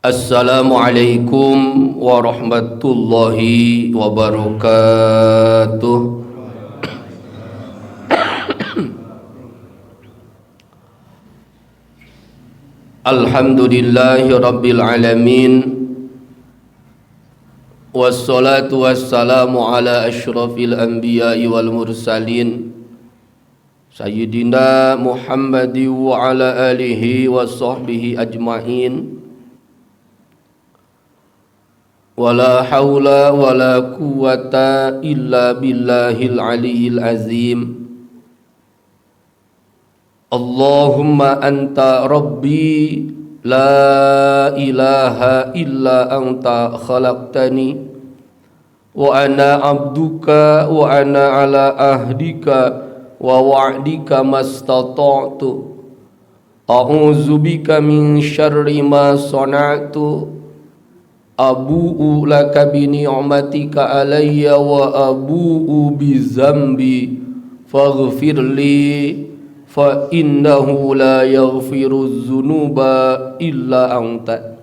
Assalamualaikum warahmatullahi wabarakatuh. Alhamdulillahi rabbil alamin. Wassalatu wassalamu ala asyrafil anbiya'i wal mursalin Sayyidina Muhammadi wa ala alihi wa sahbihi ajma'in. Wala hawla wala quwwata illa billahil aliyyil azim. Allahumma anta rabbi la ilaha illa anta khalaqtani wa ana abduka wa ana ala ahdika wa wa'dika mastata'tu a'udzubika min syarri ma sana'tu abu'u laka bi ni'matika alayya wa abu'u bi zambi faghfirli fa innahu la yaghfiru dzunuba illa anta.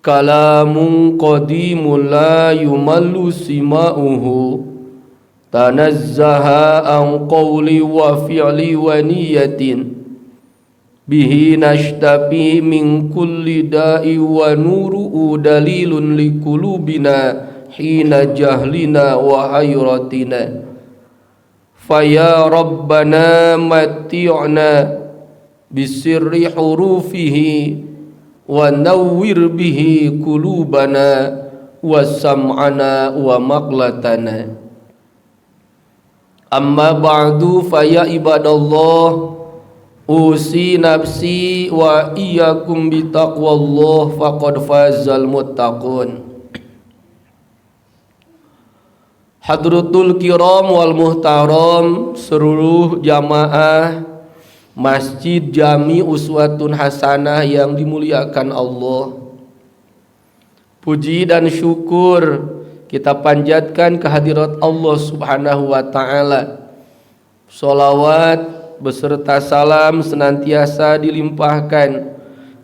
Kalamun qadimun la yumallu sima'uhu tanazzaha an qawli wa fi'li wa niyatin bihi nashtafi min kulli da'i wa nuru'u dalilun li qulubina hina jahlina wa hayratina. Faya rabbana mati'na bisirri hurufihi wa nawwir bihi qulubana wa sam'ana wa maqlatana. Amma ba'du faya ibadallah, usi nafsi wa iyyakum bitaqwallah faqad fazal muttaqun. Hadratul kiram wal muhtaram, seluruh jamaah Masjid Jami Uswatun Hasanah yang dimuliakan Allah. Puji dan syukur kita panjatkan kehadirat Allah Subhanahu wa taala. Sholawat beserta salam senantiasa dilimpahkan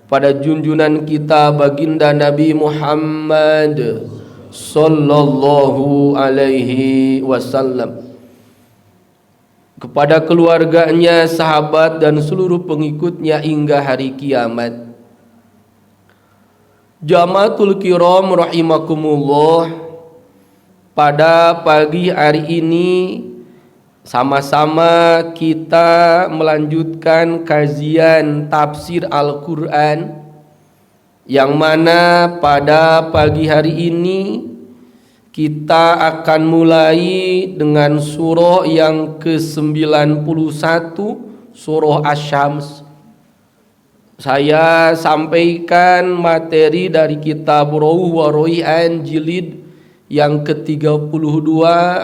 pada junjungan kita baginda Nabi Muhammad sallallahu alaihi wasallam, kepada keluarganya, sahabat dan seluruh pengikutnya hingga hari kiamat. Jamaatul kiram rahimakumullah, pada pagi hari ini sama-sama kita melanjutkan kajian tafsir Al-Quran, yang mana pada pagi hari ini kita akan mulai dengan surah yang ke-91, surah Asy-Syams. Saya sampaikan materi dari kitab Rawh wa Rayhan jilid yang ke-32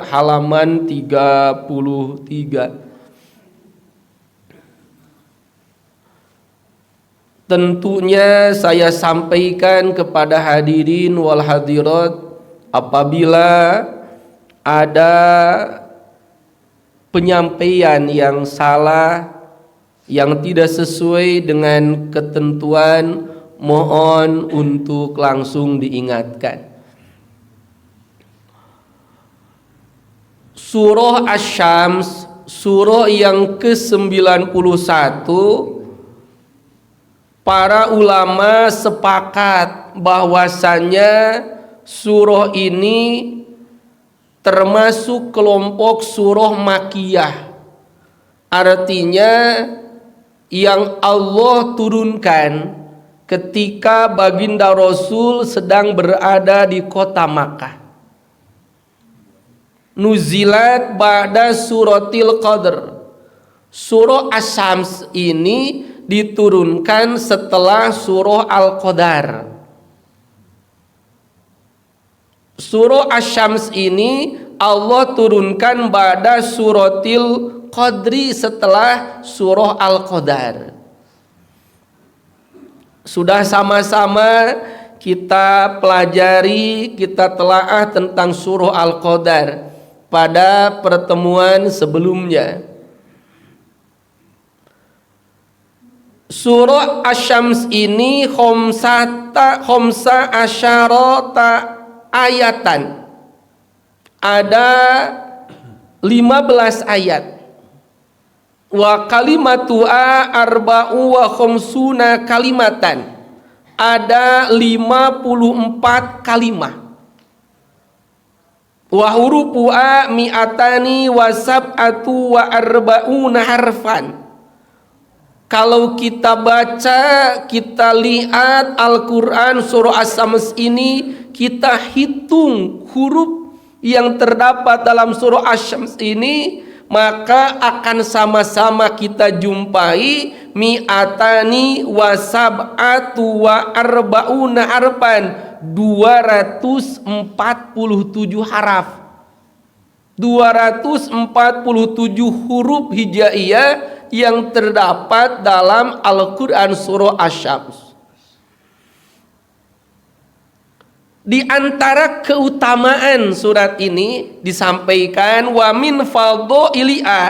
halaman 33. Tentunya saya sampaikan kepada hadirin wal hadirat, apabila ada penyampaian yang salah, yang tidak sesuai dengan ketentuan, mohon untuk langsung diingatkan. Surah Asy-Syams, surah yang ke-91, para ulama sepakat bahwasanya surah ini termasuk kelompok surah Makkiyah. Artinya yang Allah turunkan ketika baginda Rasul sedang berada di kota Makkah. Nuzilat ba'da suratil Qadr. Surah Asy-Syams ini diturunkan setelah surah Al-Qadar. Surah Asy-Syams ini Allah turunkan ba'da suratil Qadri, setelah surah Al-Qadar. Sudah sama-sama kita pelajari, kita telaah tentang surah Al-Qadar pada pertemuan sebelumnya. Surah Asy-Syams ini khamsa asyarata ayatan. Ada 15 ayat. Wa kalimatuha arba'u wa khamsuna kalimatan. Ada 54 kalimat. Wa hurufuha mi'atani wa sab'atu wa arba'una harfan. Kalau kita baca, kita lihat Al-Quran surah Asy-Syams ini, kita hitung huruf yang terdapat dalam surah Asy-Syams ini, maka akan sama-sama kita jumpai mi'atani wa sab'atu wa arba'una harfan, 247 haraf, 247 huruf hijaiyah yang terdapat dalam Al-Quran surah Asy-Syams. Di antara keutamaan surat ini disampaikan wa min fadhailiha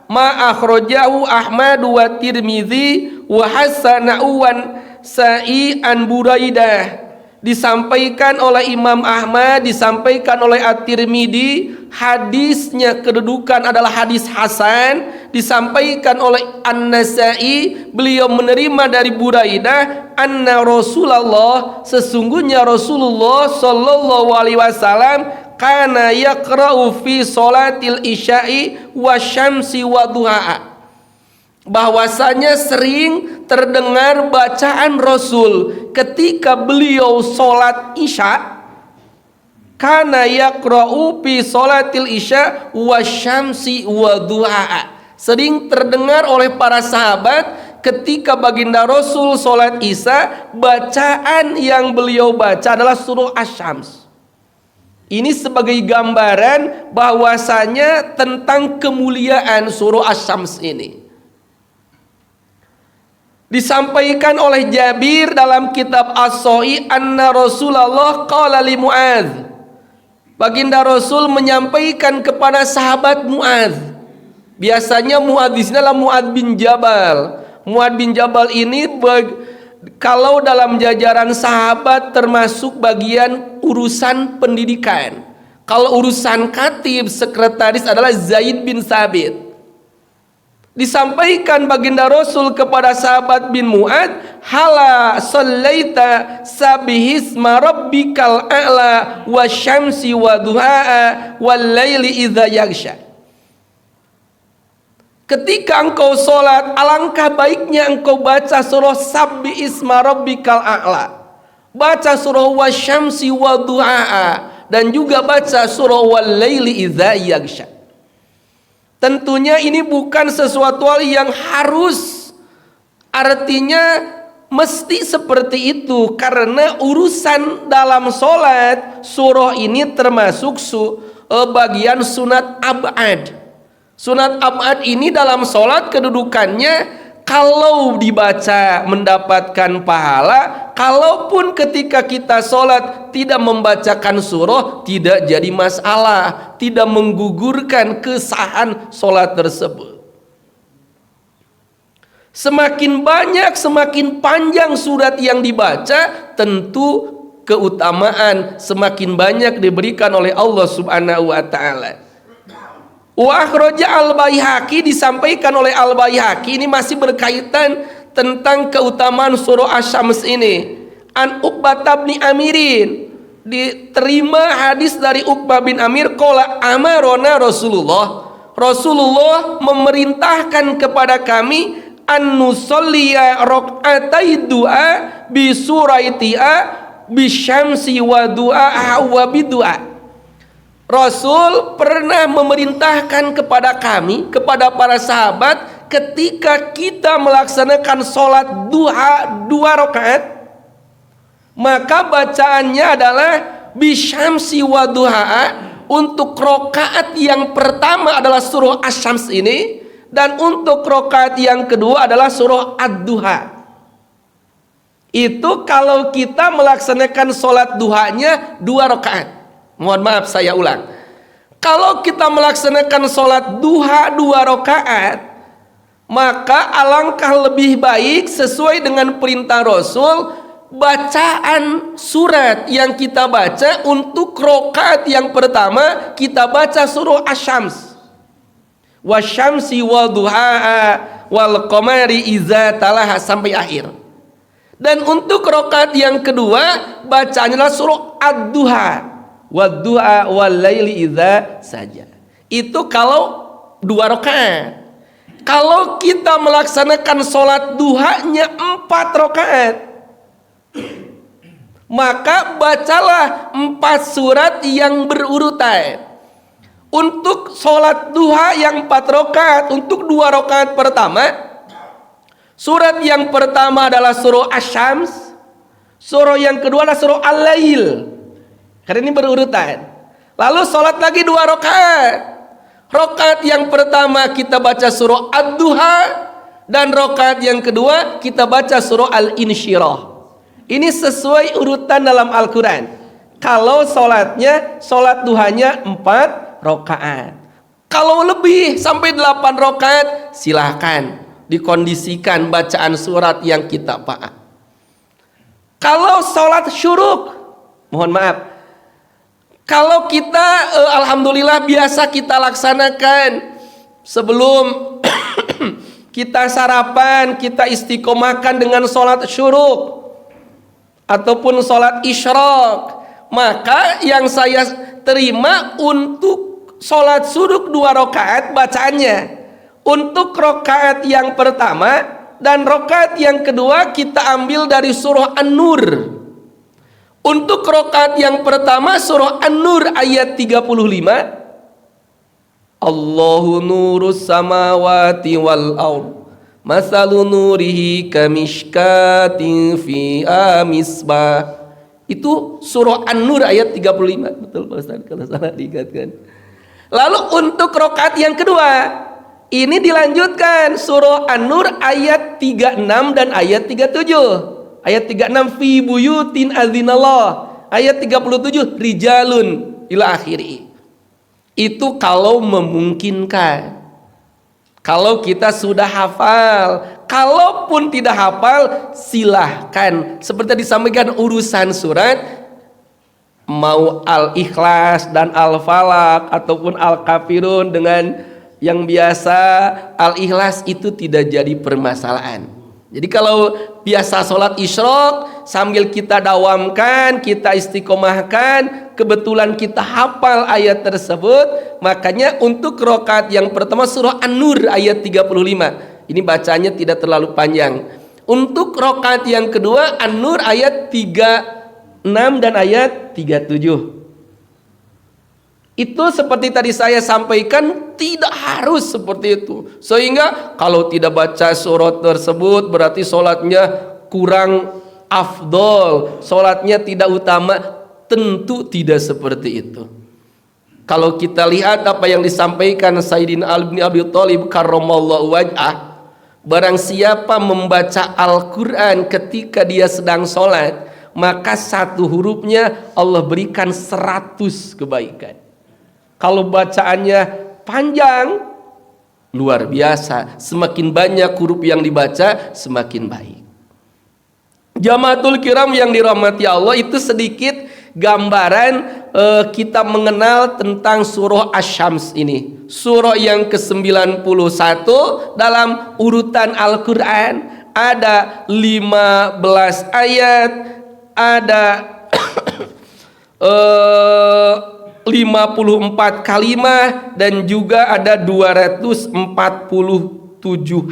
ma akhrajahu Ahmad wa Tirmizi wa hasanahu wan Sa'i an Buraidah. Disampaikan oleh Imam Ahmad, disampaikan oleh At-Tirmidzi, hadisnya kedudukan adalah hadis hasan. Disampaikan oleh An-Nasa'i, beliau menerima dari Buraidah, anna Rasulullah, sesungguhnya Rasulullah sallallahu alaihi wasallam kana yaqra'u fi sholatil isya'i wasyamsi wa duha'a, bahwasanya sering terdengar bacaan Rasul ketika beliau sholat isya, kana yaqra'u fi sholatil isya wasyamsi wa duha'a, sering terdengar oleh para sahabat ketika baginda Rasul sholat isya, bacaan yang beliau baca adalah surah Asy-Syams. Ini sebagai gambaran bahwasanya tentang kemuliaan surah Asy-Syams ini. Disampaikan oleh Jabir dalam kitab As-Sahih, anna Rasulullah qala li Mu'adz, baginda Rasul menyampaikan kepada sahabat Mu'adz. Biasanya Mu'adz di sini adalah Mu'adz bin Jabal. Mu'adz bin Jabal ini kalau dalam jajaran sahabat termasuk bagian urusan pendidikan. Kalau urusan katib, sekretaris adalah Zaid bin Sabit. Disampaikan baginda Rasul kepada sahabat bin Mu'adz, hala sallaita sabihisma rabbikal a'la wasyamsi wa duha'a wal laili idza yaghsha. Ketika engkau sholat, alangkah baiknya engkau baca surah Sabbi isma rabbikal a'la, baca surah wasyamsi wa duha'a, dan juga baca surah wal laili idza yaghsha. Tentunya ini bukan sesuatu hal yang harus, artinya mesti seperti itu, karena urusan dalam sholat, surah ini termasuk bagian sunat ab'ad. Sunat ab'ad ini dalam sholat kedudukannya, kalau dibaca mendapatkan pahala, kalaupun ketika kita sholat tidak membacakan surah, tidak jadi masalah, tidak menggugurkan kesahan sholat tersebut. Semakin banyak, semakin panjang surat yang dibaca, tentu keutamaan semakin banyak diberikan oleh Allah Subhanahu wa ta'ala. Wa akhraja al-Baihaqi, disampaikan oleh al-Baihaqi, ini masih berkaitan tentang keutamaan surah Asy-Syams ini. An Uqbah bin Amirin, diterima hadis dari Uqbah bin Amir, qala amarona Rasulullah memerintahkan kepada kami an nusalliya raq'atai du'a bi suraitia bi syamsi wa du'a wa bi du'a. Rasul pernah memerintahkan kepada kami, kepada para sahabat, ketika kita melaksanakan sholat duha 2 rakaat, maka bacaannya adalah bisyamsi wa duha. Untuk rakaat yang pertama adalah surah Asy-Syams ini, dan untuk rakaat yang kedua adalah surah Ad-Duha. Itu kalau kita melaksanakan sholat duhanya 2 rakaat. Mohon maaf saya ulang. Kalau kita melaksanakan sholat duha 2 rakaat, maka alangkah lebih baik sesuai dengan perintah Rasul, bacaan surat yang kita baca untuk rakaat yang pertama kita baca surah Asy-Syams. Wasyamsi wa duhaha wal qamari iza talaha sampai akhir. Dan untuk rakaat yang kedua bacanya adalah surah Ad-Duha. Wad-du'a wal laili idza saja. Itu kalau 2 rakaat. Kalau kita melaksanakan sholat duhanya 4 rakaat, maka bacalah 4 surat yang berurutan. Untuk sholat duha yang 4 rakaat, untuk 2 rakaat pertama, surat yang pertama adalah surah Asy-Syams, surah yang kedua adalah surah Al-Lail. Karena ini berurutan. Lalu sholat lagi 2 rakaat. Rakaat yang pertama kita baca surah Ad-Duha, dan rakaat yang kedua kita baca surah Al-Insyirah. Ini sesuai urutan dalam Al-Quran. Kalau sholat duhanya 4 rakaat. Kalau lebih sampai 8 rakaat, silahkan dikondisikan bacaan surat yang kita paham. Kalau sholat syuruk, mohon maaf, kalau kita alhamdulillah biasa kita laksanakan sebelum kita sarapan, kita istiqomahkan dengan sholat syuruk ataupun sholat isyraq, maka yang saya terima untuk sholat syuruk 2 rakaat bacaannya. Untuk rakaat yang pertama dan rakaat yang kedua kita ambil dari surah An-Nur. Untuk rakaat yang pertama surah An-Nur ayat 35, Allahu nurus samawati wal ard masalu nurihi kamishkatin fiha misbah. Itu surah An-Nur ayat 35. Betul Pak Ustaz kalau salah diingatkan. Lalu untuk rakaat yang kedua ini dilanjutkan surah An-Nur ayat 36 dan ayat 37. Ayat 36 fi buyutin azinallah, ayat 37 rijalun ila akhiri. Itu kalau memungkinkan. Kalau kita sudah hafal, kalaupun tidak hafal silahkan. Seperti disampaikan urusan surat, mau Al-Ikhlas dan Al-Falaq ataupun Al-Kafirun dengan yang biasa Al-Ikhlas itu tidak jadi permasalahan. Jadi kalau biasa sholat isyraq sambil kita dawamkan, kita istiqomahkan, kebetulan kita hafal ayat tersebut, makanya untuk rakaat yang pertama surah An-Nur ayat 35. Ini bacanya tidak terlalu panjang. Untuk rakaat yang kedua An-Nur ayat 36 dan ayat 37. Itu seperti tadi saya sampaikan, tidak harus seperti itu. Sehingga kalau tidak baca surat tersebut berarti sholatnya kurang afdol, sholatnya tidak utama. Tentu tidak seperti itu. Kalau kita lihat apa yang disampaikan Sayyidina Ali bin Abi Thalib karramallahu wajhah, barang siapa membaca Al-Quran ketika dia sedang sholat, maka 1 hurufnya Allah berikan 100 kebaikan. Kalau bacaannya panjang, luar biasa. Semakin banyak huruf yang dibaca, semakin baik. Jamaatul kiram yang dirahmati Allah, itu sedikit gambaran kita mengenal tentang surah Asy-Syams ini. Surah yang ke-91 dalam urutan Al-Quran. ada 15 ayat, ada 54 kalimah, dan juga ada 247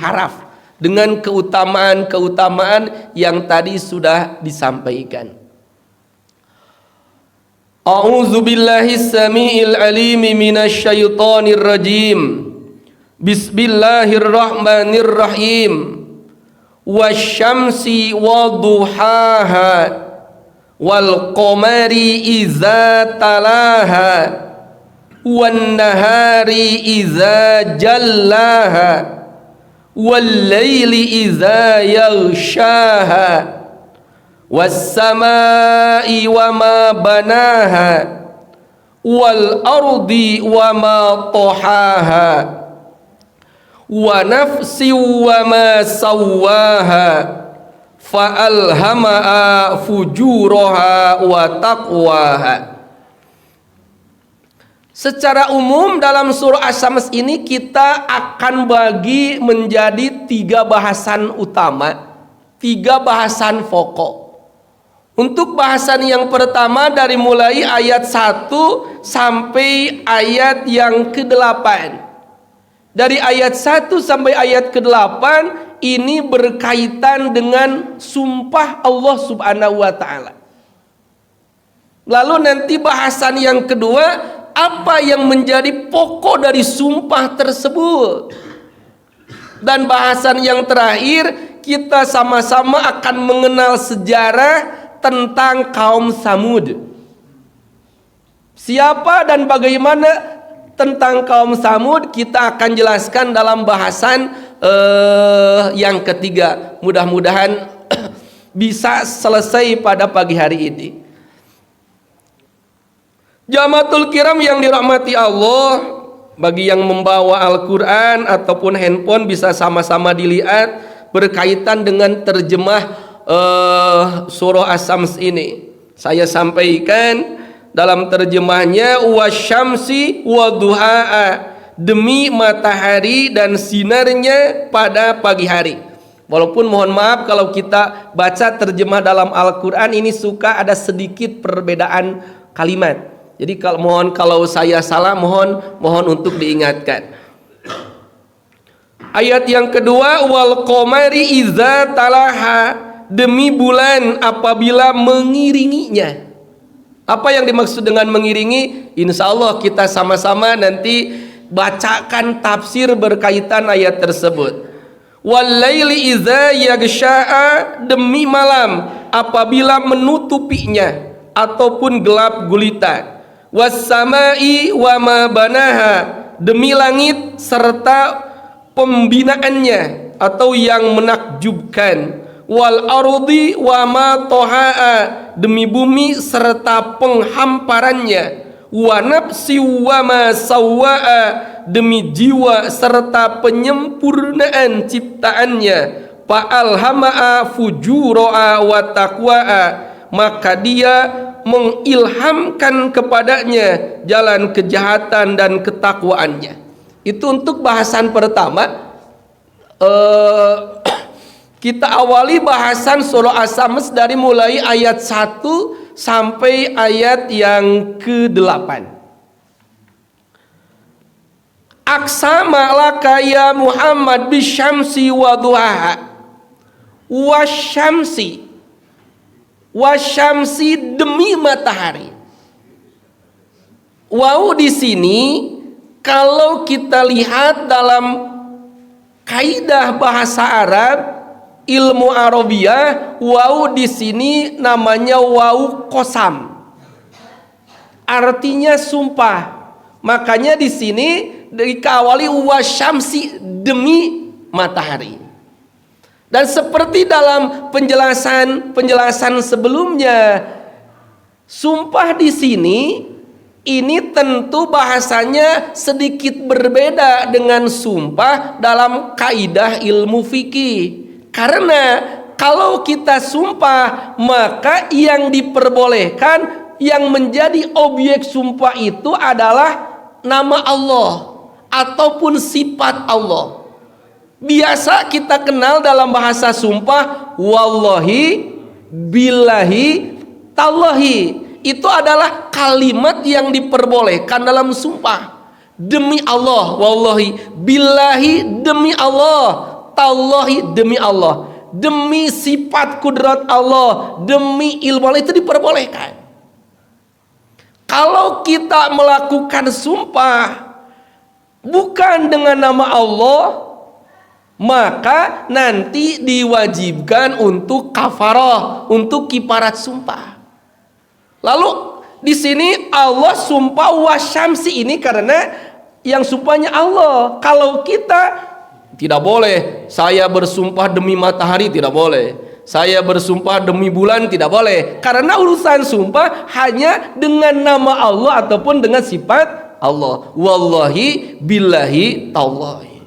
haraf dengan keutamaan-keutamaan yang tadi sudah disampaikan. A'udzu billahi samiil alim minasy syaithanir rajim. Bismillahirrahmanirrahim. Wasyamsi wadduhaha wal qamari idza talaha wan nahari idza jallaha wal laili idza yaghshaha was samai wama banaha wal ardi wama tahaha wa nafsi wama sawwaha fa'alhamaha fujuraha wa taqwaha. Secara umum dalam surah Asy-Syams ini kita akan bagi menjadi 3 bahasan utama, 3 bahasan pokok. Untuk bahasan yang pertama dari mulai ayat 1 sampai ayat yang ke-8. Dari ayat 1 sampai ayat ke-8 ini berkaitan dengan sumpah Allah Subhanahu wa taala. Lalu nanti bahasan yang kedua, apa yang menjadi pokok dari sumpah tersebut. Dan bahasan yang terakhir, kita sama-sama akan mengenal sejarah tentang kaum Samud. Siapa dan bagaimana tentang kaum Samud kita akan jelaskan dalam bahasan yang ketiga. Mudah-mudahan bisa selesai pada pagi hari ini. Jamatul kiram yang dirahmati Allah, bagi yang membawa Al-Quran ataupun handphone bisa sama-sama dilihat berkaitan dengan terjemah surah Asy-Syams ini. Saya sampaikan dalam terjemahnya, wasyamsi wadduhaa, demi matahari dan sinarnya pada pagi hari. Walaupun mohon maaf kalau kita baca terjemah dalam Al-Quran ini suka ada sedikit perbedaan kalimat. Jadi kalau saya salah mohon untuk diingatkan. Ayat yang kedua, wal qamari idza talaha, demi bulan apabila mengiringinya. Apa yang dimaksud dengan mengiringi? Insya Allah kita sama-sama nanti bacakan tafsir berkaitan ayat tersebut. Wal laili idza yaghsha'a, demi malam apabila menutupinya ataupun gelap gulita. Was samai wama banaha, demi langit serta pembinaannya atau yang menakjubkan. Wal ardi wama tahaa, demi bumi serta penghamparannya. Wa nafsi wama sawwa'a, demi jiwa serta penyempurnaan ciptaannya. Fa alhama'a fujura'a wa taqwa'a, maka dia mengilhamkan kepadanya jalan kejahatan dan ketakwaannya. Itu untuk bahasan pertama. Kita awali bahasan surah Asy-Syams dari mulai ayat 1 sampai ayat yang ke-8. Aqsama laka ya Muhammad bisyamsi wa duhaha. Wasyamsi, wasyamsi, demi matahari. Wow, di sini kalau kita lihat dalam kaidah bahasa Arab, ilmu Arabiyah, waw di sini namanya waw qasam. Artinya sumpah. Makanya di sini dikawali wasyamsi, demi matahari. Dan seperti dalam penjelasan sebelumnya, sumpah di sini ini tentu bahasanya sedikit berbeda dengan sumpah dalam kaidah ilmu fikih. Karena kalau kita sumpah, maka yang diperbolehkan, yang menjadi objek sumpah itu adalah nama Allah ataupun sifat Allah. Biasa kita kenal dalam bahasa sumpah, wallahi, billahi, tallahi. Itu adalah kalimat yang diperbolehkan dalam sumpah. Demi Allah, wallahi, billahi, demi Allah, tallahi, demi Allah, demi sifat kudrat Allah, demi ilmu Allah, itu diperbolehkan. Kalau kita melakukan sumpah bukan dengan nama Allah, maka nanti diwajibkan untuk kafarah, untuk kifarat sumpah. Lalu di sini Allah sumpah wasyamsi ini karena yang sumpahnya Allah. Kalau kita tidak boleh, saya bersumpah demi matahari, tidak boleh. Saya bersumpah demi bulan, tidak boleh. Karena urusan sumpah hanya dengan nama Allah ataupun dengan sifat Allah. Wallahi, billahi, tallahi.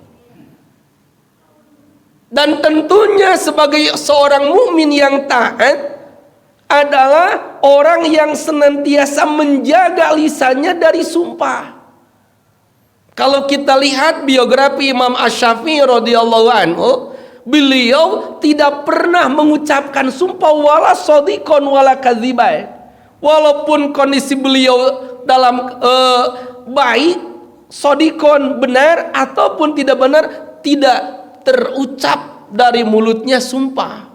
Dan tentunya sebagai seorang mukmin yang taat adalah orang yang senantiasa menjaga lisannya dari sumpah. Kalau kita lihat biografi Imam Asy-Syafi'i radhiyallahu anhu, beliau tidak pernah mengucapkan sumpah wala shadiqon wala kadziban. Walaupun kondisi beliau dalam baik, shadiqon benar ataupun tidak benar, tidak terucap dari mulutnya sumpah.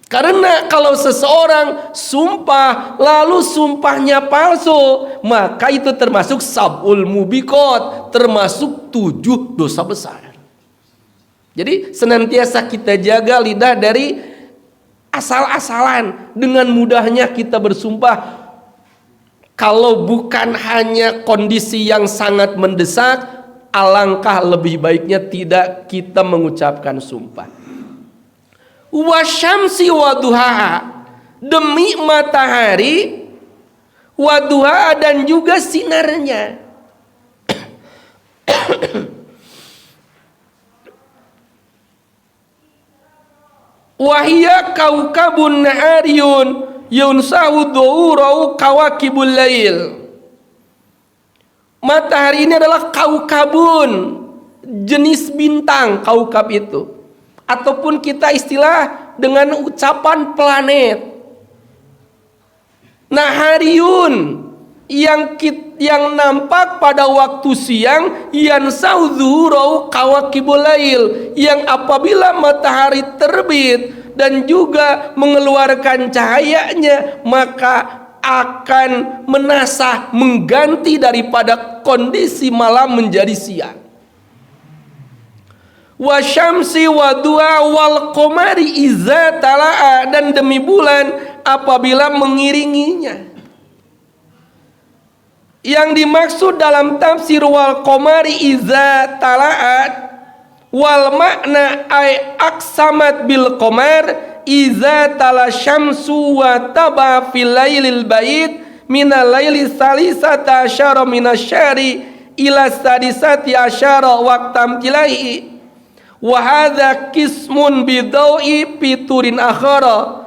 Karena kalau seseorang sumpah lalu sumpahnya palsu, maka itu termasuk sab'ul mubiqat, termasuk 7 dosa besar. Jadi senantiasa kita jaga lidah dari asal-asalan. Dengan mudahnya kita bersumpah. Kalau bukan hanya kondisi yang sangat mendesak, alangkah lebih baiknya tidak kita mengucapkan sumpah. Wasyamsi waduha, demi matahari, waduha, dan juga sinarnya. Wahia kaukabun nahariyun yunsahu dhuhurau kawakibul lail. Matahari ini adalah kaukabun, jenis bintang kaukab itu. Ataupun kita istilah dengan ucapan planet. Nahariyun, yang nampak pada waktu siang, yansau zuhurau kawakibul lail, yang apabila matahari terbit dan juga mengeluarkan cahayanya, maka akan menasah, mengganti daripada kondisi malam menjadi siang. Wasyamsi wadua wal qamari iza tala'a, dan demi bulan apabila mengiringinya. Yang dimaksud dalam tafsir wal qamari iza tala'at, wal makna ay aksamat bil qamar iza tala syamsu wa taba fil lailil bait minal laili salisata asyara minasyari ila sadisati asyara waqtam tilaihi. Wa hadza qismun bidawi fiturin akhara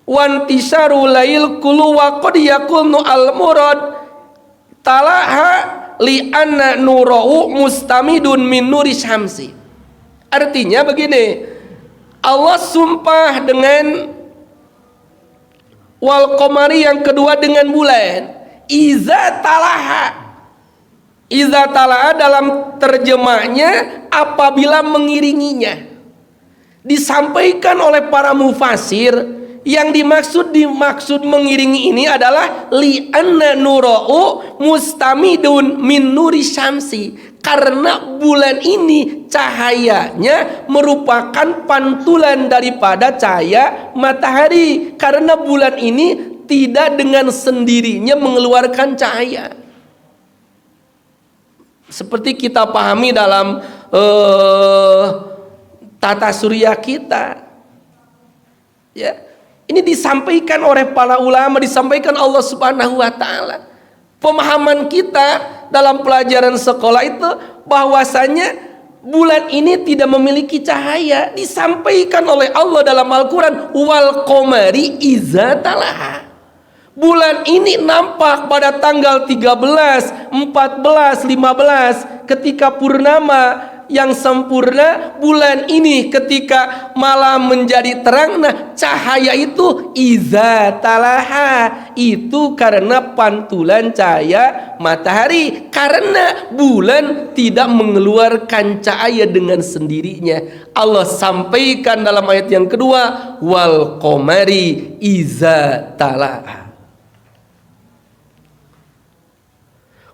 wa intisharu lail kullu wa qad yakunu al murad talaha li anna nurahu mustamidun min nuri syamsi. Artinya begini, Allah sumpah dengan wal qamari, yang kedua dengan bulan, iza talaha. Iza talaha dalam terjemahnya apabila mengiringinya. Disampaikan oleh para mufasir, yang dimaksud mengiringi ini adalah li anna nura'u mustamidun min nuri syamsi, karena bulan ini cahayanya merupakan pantulan daripada cahaya matahari, karena bulan ini tidak dengan sendirinya mengeluarkan cahaya. Seperti kita pahami dalam tata surya kita, ya, ini disampaikan oleh para ulama, disampaikan Allah Subhanahu wa taala. Pemahaman kita dalam pelajaran sekolah itu bahwasanya bulan ini tidak memiliki cahaya, disampaikan oleh Allah dalam Al-Qur'an, wal qamari iza talaha. Bulan ini nampak pada tanggal 13, 14, 15 ketika purnama yang sempurna. Bulan ini ketika malam menjadi terang, nah cahaya itu iza talaha, itu karena pantulan cahaya matahari, karena bulan tidak mengeluarkan cahaya dengan sendirinya. Allah sampaikan dalam ayat yang kedua, wal qamari iza talaha,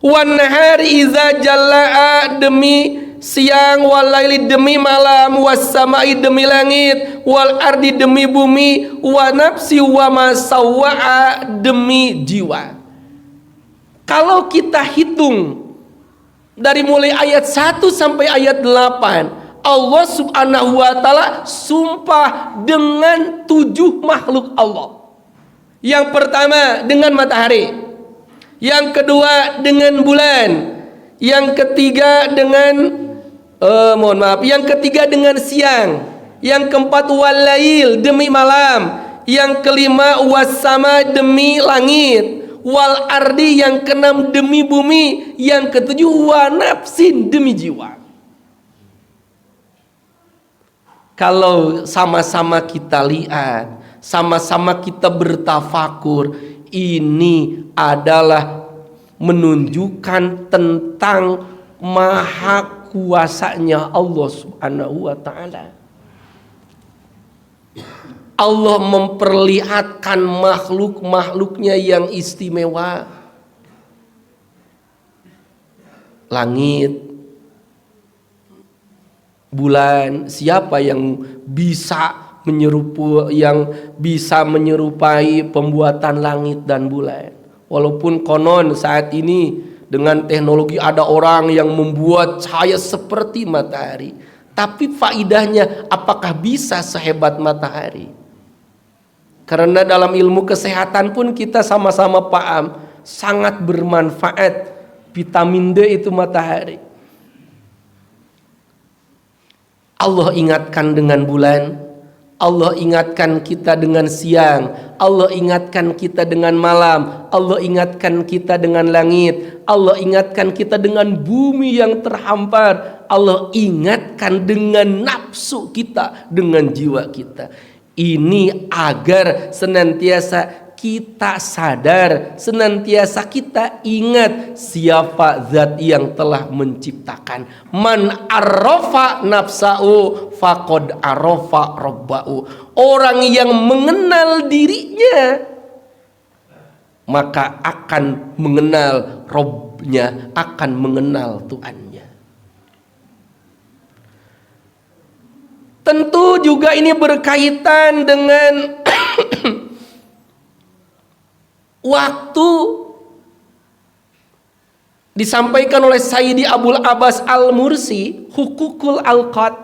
wan nahari iza jallaa, demi siang, wal laili demi malam, was samai demi langit, wal ardi demi bumi, wa nafsi wa ma sawwa'a, demi jiwa. Kalau kita hitung dari mulai ayat 1 sampai ayat 8, Allah subhanahu wa ta'ala sumpah dengan 7 makhluk Allah. Yang pertama dengan matahari, yang kedua dengan bulan, yang ketiga dengan yang ketiga dengan siang, yang keempat walail demi malam, yang kelima wasama demi langit, wal ardi yang keenam demi bumi, yang ketujuh wa nafsin demi jiwa. Kalau sama-sama kita lihat, sama-sama kita bertafakur, ini adalah menunjukkan tentang maha kuasanya Allah subhanahu wa ta'ala. Allah memperlihatkan makhluk-makhluknya yang istimewa. Langit, bulan, siapa yang bisa menyerupai pembuatan langit dan bulan? Walaupun konon saat ini dengan teknologi ada orang yang membuat cahaya seperti matahari, tapi faidahnya apakah bisa sehebat matahari? Karena dalam ilmu kesehatan pun kita sama-sama paham, sangat bermanfaat vitamin D itu matahari. Allah ingatkan dengan bulan, Allah ingatkan kita dengan siang, Allah ingatkan kita dengan malam, Allah ingatkan kita dengan langit, Allah ingatkan kita dengan bumi yang terhampar, Allah ingatkan dengan nafsu kita, dengan jiwa kita. Ini agar senantiasa kita sadar, senantiasa kita ingat siapa zat yang telah menciptakan. Man arrafa nafsa'u faqad arrafa rabba'u. Orang yang mengenal dirinya maka akan mengenal Rabbnya, akan mengenal Tuhannya. Tentu juga ini berkaitan dengan waktu. Disampaikan oleh Sayyidi Abul Abbas Al-Mursi, hukukul alqat,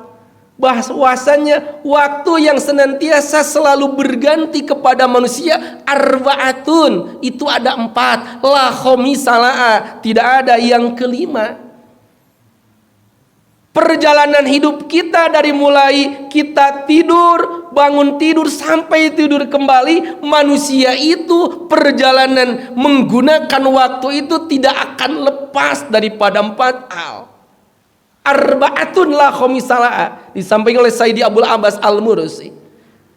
bahwasanya waktu yang senantiasa selalu berganti kepada manusia arbaatun, itu ada 4, la khomisalah, tidak ada yang kelima. Perjalanan hidup kita dari mulai kita tidur, bangun tidur sampai tidur kembali, manusia itu perjalanan menggunakan waktu itu tidak akan lepas daripada 4 hal. Arbaatun la khomisalah, disampaikan oleh Sayyidi Abul Abbas Al-Mursi.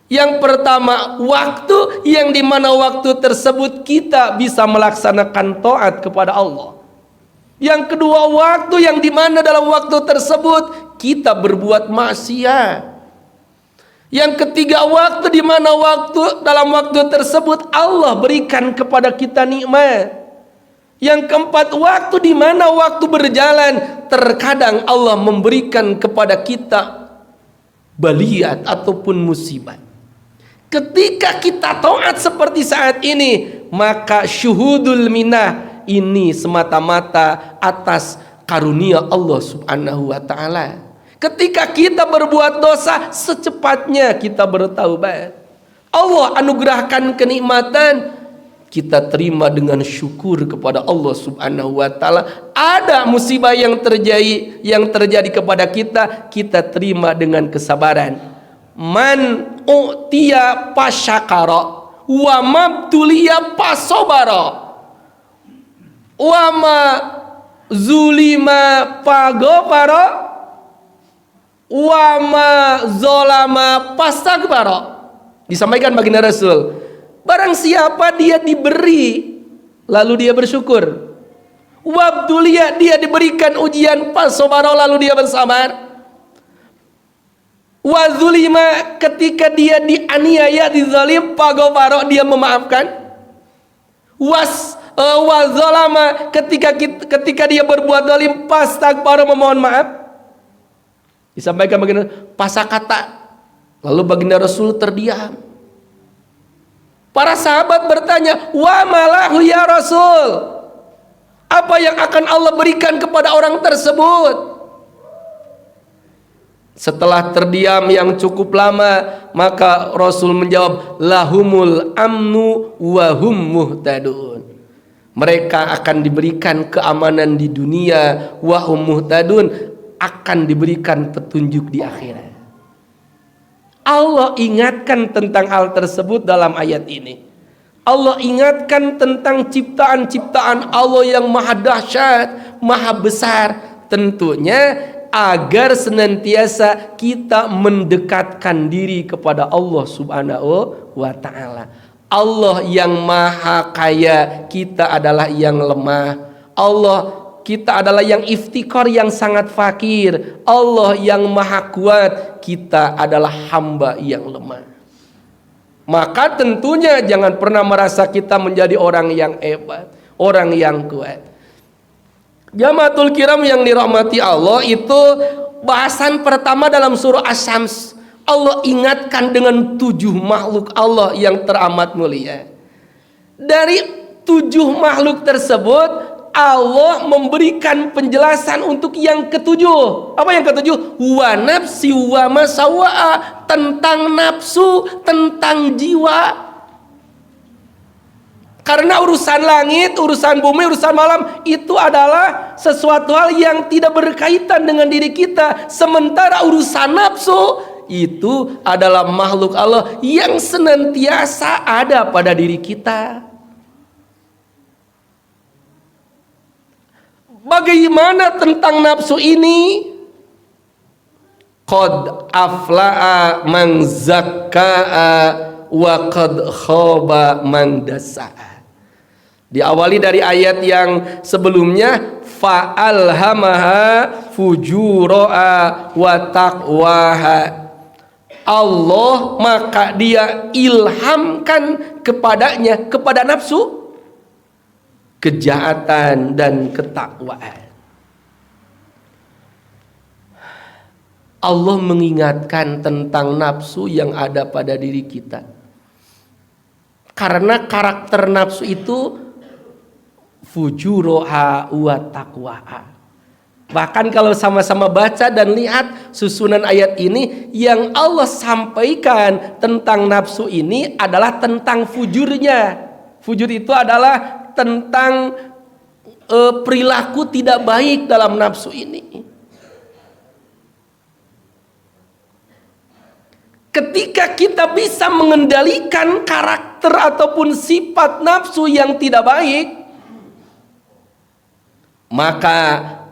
Yang pertama, waktu yang dimana waktu tersebut kita bisa melaksanakan taat kepada Allah. Yang kedua, waktu yang dimana dalam waktu tersebut kita berbuat maksiat. Yang ketiga, waktu dimana dalam waktu tersebut Allah berikan kepada kita nikmat. Yang keempat, waktu dimana waktu berjalan terkadang Allah memberikan kepada kita baliat ataupun musibah. Ketika kita taat seperti saat ini, maka syuhudul minah, ini semata-mata atas karunia Allah subhanahu wa ta'ala. Ketika kita berbuat dosa, secepatnya kita bertaubat. Allah anugerahkan kenikmatan, kita terima dengan syukur kepada Allah subhanahu wa ta'ala. Ada musibah yang terjadi kepada kita, kita terima dengan kesabaran. Man u'tiya pasyakara wa mabtuliya pasobara wa ma zulima pagofara wa ma zolama pastakbara. Disampaikan baginda Rasul, barang siapa dia diberi lalu dia bersyukur, wabdulia dia diberikan ujian pasobaro lalu dia bersabar, wazulima ketika dia dianiaya dizalim pagobaro dia memaafkan, wazolama ketika dia berbuat zalim pastakbara memohon maaf. Disampaikan baginda pasakata, lalu baginda Rasul terdiam. Para sahabat bertanya, wa malahu ya Rasul, apa yang akan Allah berikan kepada orang tersebut? Setelah terdiam yang cukup lama, maka Rasul menjawab, lahumul amnu wa hum muhtadun. Mereka akan diberikan keamanan di dunia, wa hum muhtadun, akan diberikan petunjuk di akhirat. Allah ingatkan tentang hal tersebut dalam ayat ini. Allah ingatkan tentang ciptaan-ciptaan Allah yang maha dahsyat, maha besar. Tentunya agar senantiasa kita mendekatkan diri kepada Allah Subhanahu wa ta'ala. Allah yang maha kaya, kita adalah yang lemah. Kita adalah yang iftikar, yang sangat fakir. Allah yang maha kuat, kita adalah hamba yang lemah. Maka tentunya jangan pernah merasa kita menjadi orang yang hebat, orang yang kuat. Jamaatul kiram yang dirahmati Allah, itu bahasan pertama dalam surah Asy-Syams. Allah ingatkan dengan 7 makhluk Allah yang teramat mulia. Dari 7 makhluk tersebut, Allah memberikan penjelasan untuk yang ketujuh. Apa yang ketujuh? Wa nafsi wa masawa'a, tentang nafsu, tentang jiwa. Karena urusan langit, urusan bumi, urusan malam itu adalah sesuatu hal yang tidak berkaitan dengan diri kita. Sementara urusan nafsu itu adalah makhluk Allah yang senantiasa ada pada diri kita. Bagaimana tentang nafsu ini? Qad afla'a man zakka'a wa qad khaba man dassa'a. Diawali dari ayat yang sebelumnya, fa'alhamaha fujura'a wa taqwaha. Allah maka dia ilhamkan kepadanya, kepada nafsu, kejahatan dan ketakwaan. Allah mengingatkan tentang nafsu yang ada pada diri kita. Karena karakter nafsu itu fujuroha wa taqwaha. Bahkan kalau sama-sama baca dan lihat susunan ayat ini, yang Allah sampaikan tentang nafsu ini adalah tentang fujurnya. Fujur itu adalah tentang perilaku tidak baik dalam nafsu ini. Ketika kita bisa mengendalikan karakter ataupun sifat nafsu yang tidak baik, maka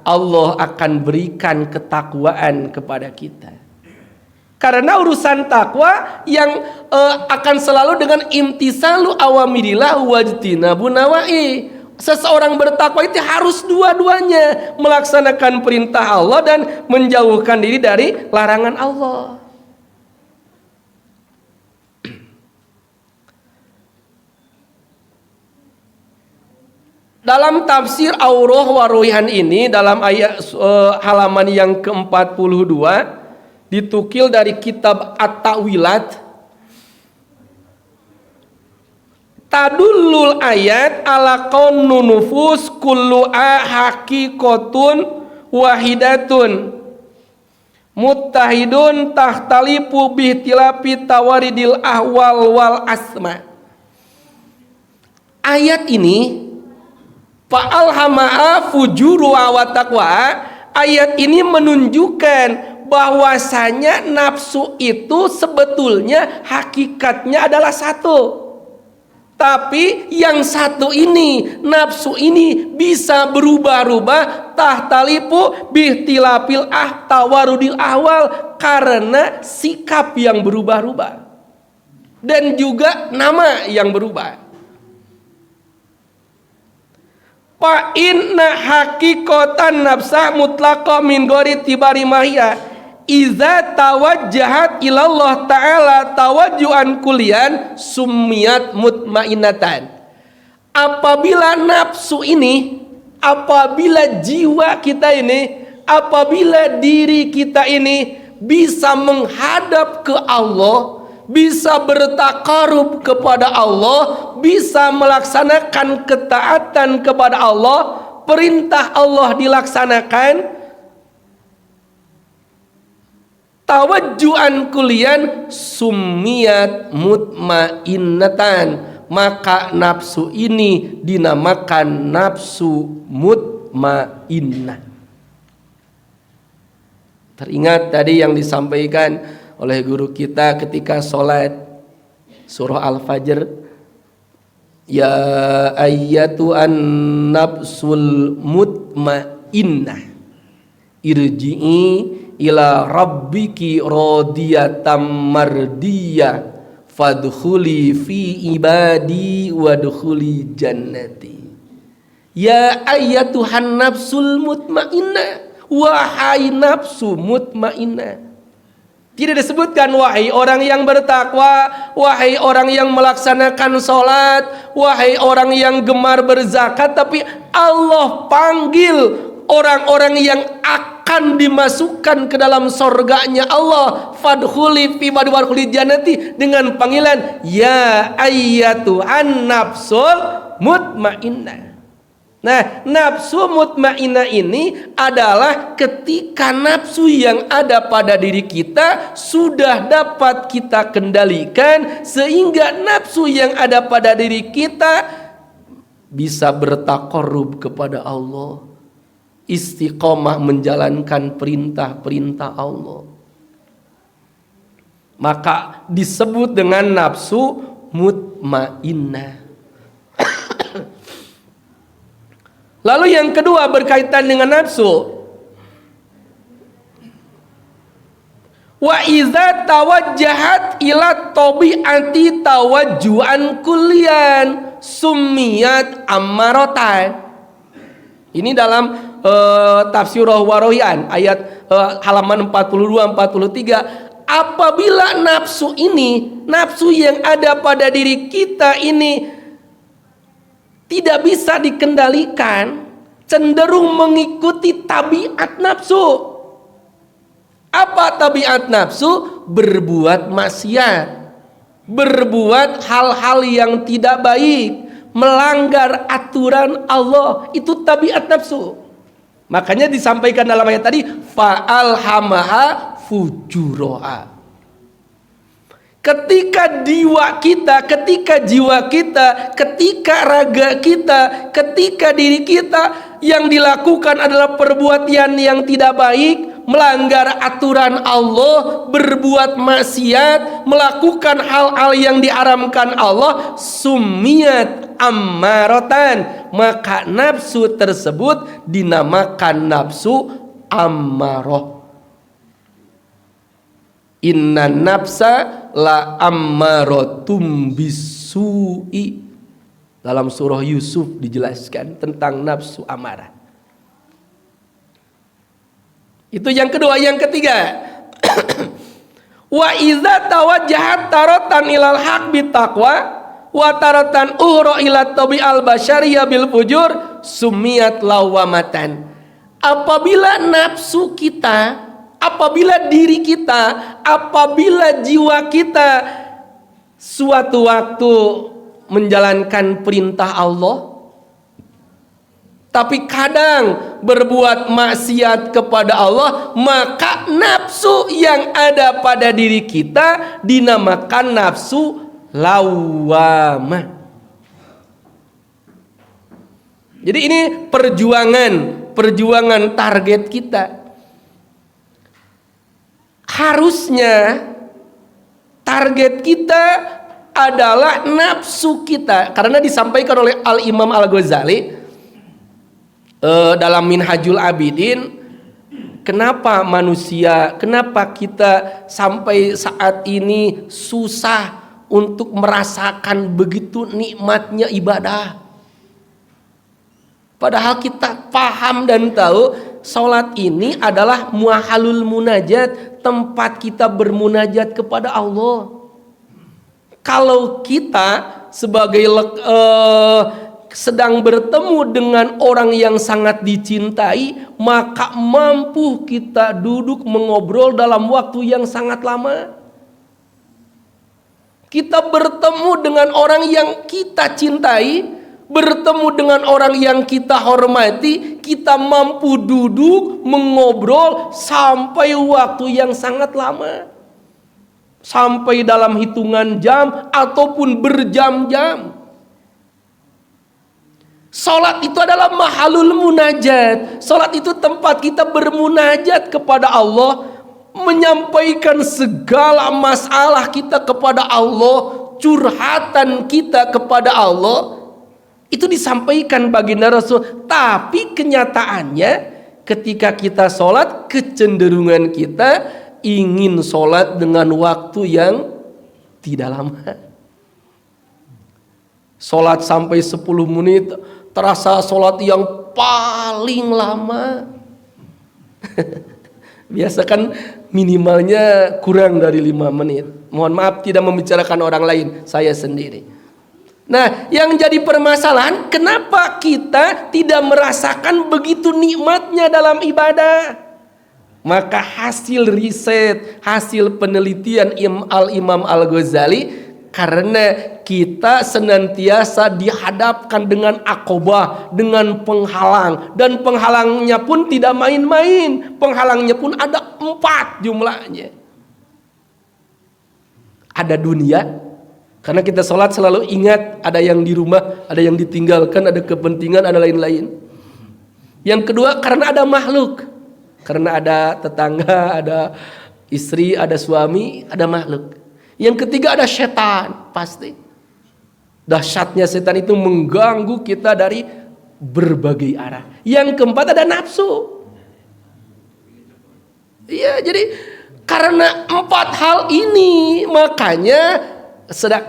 Allah akan berikan ketakwaan kepada kita. Karena urusan takwa yang akan selalu dengan imtisalu awamirillah wajtinabu nawahi. Seseorang bertakwa itu harus dua-duanya, melaksanakan perintah Allah dan menjauhkan diri dari larangan Allah. Dalam tafsir Aurah Waruhihan ini, dalam ayat halaman yang ke-42, ditukil dari kitab At-Ta'wilat, tadullul ayat ala qaunun nufus kullu'a haqiqatun wahidatun muttahidun tahtalifu bihtilafi tawaridil ahwal wal asma. Ayat ini fa'alhama'a fujuru wa taqwa, ayat ini menunjukkan bahwasanya nafsu itu sebetulnya hakikatnya adalah satu. Tapi yang satu ini, nafsu ini bisa berubah-ubah tahtalifu bihtilafil tawarudil awal, karena sikap yang berubah-ubah dan juga nama yang berubah. Fa inna haqiqatan nafsa mutlaqa min ghairi tibari mahya iza tawajjahat ilallah ta'ala tawajjuhan kulian summiyat mutmainatan. Apabila nafsu ini, apabila jiwa kita ini, apabila diri kita ini bisa menghadap ke Allah, bisa bertakarub kepada Allah, bisa melaksanakan ketaatan kepada Allah, perintah Allah dilaksanakan, tawajjuhan kulian summiyat mutmainnatan, maka nafsu ini dinamakan nafsu mutmainnah. Teringat tadi yang disampaikan oleh guru kita ketika sholat surah Al-Fajr, ya ayyatu an nafsul mutmainnah irji'i ila rabbiki radiyatan mardiyah fadkhuli fi ibadi wadkhuli jannati. Ya ayyatuhan nafsul mutmainnah, wahai nafsu mutmainnah. Tidak disebutkan wahai orang yang bertakwa, wahai orang yang melaksanakan sholat, wahai orang yang gemar berzakat, tapi Allah panggil orang-orang yang akan dimasukkan ke dalam surganya Allah, fadkhuli fi ibadi wadkhuli jannati, dengan panggilan ya ayyatuhan nafsul mutmainnah. Nah, nafsu mutmainnah ini adalah ketika nafsu yang ada pada diri kita sudah dapat kita kendalikan, sehingga nafsu yang ada pada diri kita bisa bertaqarrub kepada Allah, istiqomah menjalankan perintah-perintah Allah. Maka disebut dengan nafsu mutmainnah. Lalu yang kedua berkaitan dengan nafsu. Wa iza tawajjahat ila tabi'ati tawajjuhan kullian summiyat ammaratan. Ini dalam tafsir Warohian ayat halaman 42-43. Apabila nafsu ini, nafsu yang ada pada diri kita ini tidak bisa dikendalikan, cenderung mengikuti tabiat nafsu. Apa tabiat nafsu? Berbuat maksiat, berbuat hal-hal yang tidak baik, melanggar aturan Allah. Itu tabiat nafsu. Makanya disampaikan dalam ayat tadi, fa'alhamaha fujuraha. Ketika jiwa kita, ketika raga kita, ketika diri kita yang dilakukan adalah perbuatan yang tidak baik, melanggar aturan Allah, berbuat maksiat, melakukan hal-hal yang diharamkan Allah, summiyat ammaratan, maka nafsu tersebut dinamakan nafsu ammarah. Inna nafsa la ammaratum bisu'i. Dalam surah Yusuf dijelaskan tentang nafsu amarah. Itu yang kedua. Yang ketiga, wa iza tawajjahat taratan ilal haq bitaqwa wa taratan uhra ila tabi'al basyariyah bil fujur summiyat lawamatan. Apabila nafsu kita, apabila diri kita, apabila jiwa kita suatu waktu menjalankan perintah Allah, tapi kadang berbuat maksiat kepada Allah, maka nafsu yang ada pada diri kita dinamakan nafsu lawamah. Jadi ini perjuangan target kita. Harusnya target kita adalah nafsu kita. Karena disampaikan oleh Al-Imam Al-Ghazali dalam Minhajul Abidin, kenapa kita sampai saat ini susah untuk merasakan begitu nikmatnya ibadah. Padahal kita paham dan tahu salat ini adalah muahalul munajat, tempat kita bermunajat kepada Allah. Kalau kita sebagai sedang bertemu dengan orang yang sangat dicintai, maka mampu kita duduk mengobrol dalam waktu yang sangat lama. Kita bertemu dengan orang yang kita cintai, bertemu dengan orang yang kita hormati, kita mampu duduk mengobrol sampai waktu yang sangat lama, sampai dalam hitungan jam ataupun berjam-jam. Salat itu adalah mahalul munajat. Salat itu tempat kita bermunajat kepada Allah, menyampaikan segala masalah kita kepada Allah, curhatan kita kepada Allah. Itu disampaikan baginda Rasul. Tapi kenyataannya ketika kita sholat, kecenderungan kita ingin sholat dengan waktu yang tidak lama. Sholat sampai 10 menit terasa sholat yang paling lama. Biasa kan minimalnya kurang dari 5 menit. Mohon maaf tidak membicarakan orang lain, saya sendiri. Nah, yang jadi permasalahan, kenapa kita tidak merasakan begitu nikmatnya dalam ibadah? Maka hasil riset, hasil penelitian Al-Imam Al-Ghazali, karena kita senantiasa dihadapkan dengan akobah, dengan penghalang, dan penghalangnya pun tidak main-main. Penghalangnya pun ada 4 jumlahnya. Ada dunia, karena kita sholat selalu ingat ada yang di rumah, ada yang ditinggalkan, ada kepentingan, ada lain-lain. Yang kedua, karena ada makhluk, karena ada tetangga, ada istri, ada suami, ada makhluk. Yang ketiga ada setan, pasti. Dahsyatnya setan itu mengganggu kita dari berbagai arah. Yang keempat ada nafsu. Iya, jadi karena 4 hal ini, makanya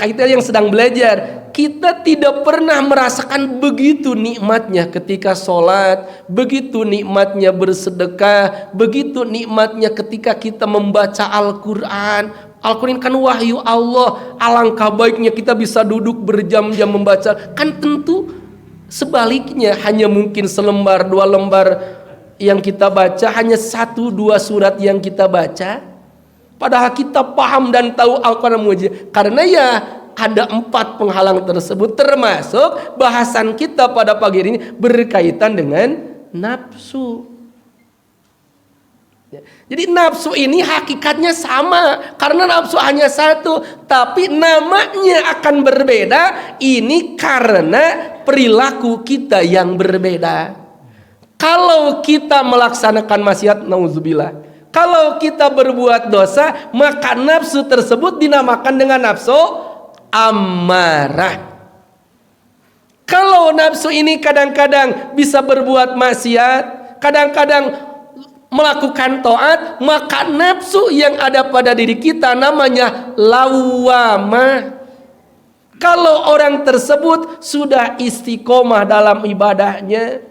kita yang sedang belajar, kita tidak pernah merasakan begitu nikmatnya ketika sholat, begitu nikmatnya bersedekah, begitu nikmatnya ketika kita membaca Al-Quran. Al-Quran kan wahyu Allah. Alangkah baiknya kita bisa duduk berjam-jam membaca. Kan tentu sebaliknya, hanya mungkin selembar 2 lembar yang kita baca, hanya 1-2 surat yang kita baca. Padahal kita paham dan tahu Al-Quran mujizat. Karena ya ada 4 penghalang tersebut, termasuk bahasan kita pada pagi ini berkaitan dengan nafsu. Jadi nafsu ini hakikatnya sama, karena nafsu hanya satu, tapi namanya akan berbeda. Ini karena perilaku kita yang berbeda. Kalau kita melaksanakan maksiat, nauzubillah, kalau kita berbuat dosa, maka nafsu tersebut dinamakan dengan nafsu amarah. Kalau nafsu ini kadang-kadang bisa berbuat maksiat, kadang-kadang melakukan taat, maka nafsu yang ada pada diri kita namanya lawamah. Kalau orang tersebut sudah istiqomah dalam ibadahnya,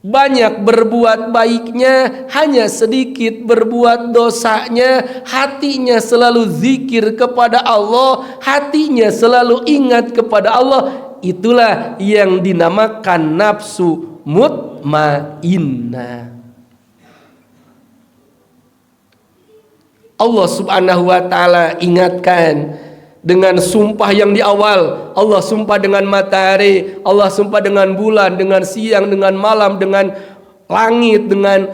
banyak berbuat baiknya, hanya sedikit berbuat dosanya, hatinya selalu zikir kepada Allah, hatinya selalu ingat kepada Allah, itulah yang dinamakan nafsu mutmainnah. Allah subhanahu wa ta'ala ingatkan dengan sumpah yang di awal. Allah sumpah dengan matahari, Allah sumpah dengan bulan, dengan siang, dengan malam, dengan langit, dengan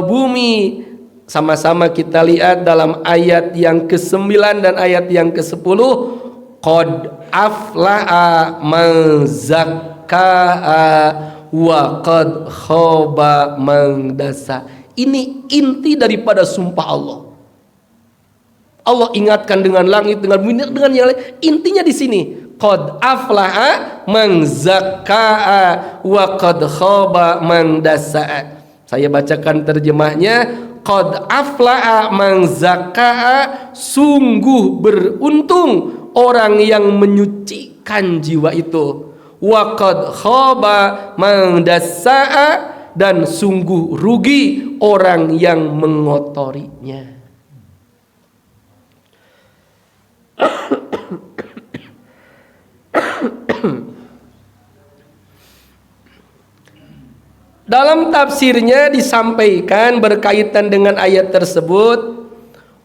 bumi. Sama-sama kita lihat dalam ayat yang ke-9 dan ayat yang ke-10. Qad aflaha man zakkaha wa qad khaba man dasa. Ini inti daripada sumpah Allah. Allah ingatkan dengan langit, dengan bumi, dengan yang lain. Intinya di sini, qad aflaha man zakka'a wa qad khaba man dassa'a. Saya bacakan terjemahnya, qad aflaha man zakka'a, sungguh beruntung orang yang menyucikan jiwa itu. Wa qad khaba man dassa'a, dan sungguh rugi orang yang mengotorinya. Dalam tafsirnya disampaikan berkaitan dengan ayat tersebut,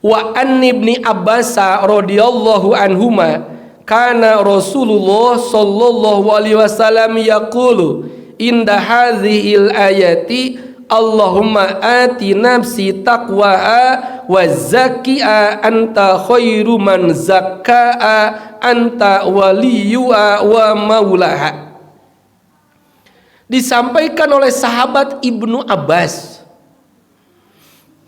wa an ibni Abbas radhiyallahu anhuma kana Rasulullah sallallahu alaihi wasallam yaqulu inda hadhil ayati Allahumma ati nafsi taqwaha wa zakkiha anta khairu man zakkaha anta waliyuha wa maulaha. Disampaikan oleh sahabat Ibnu Abbas,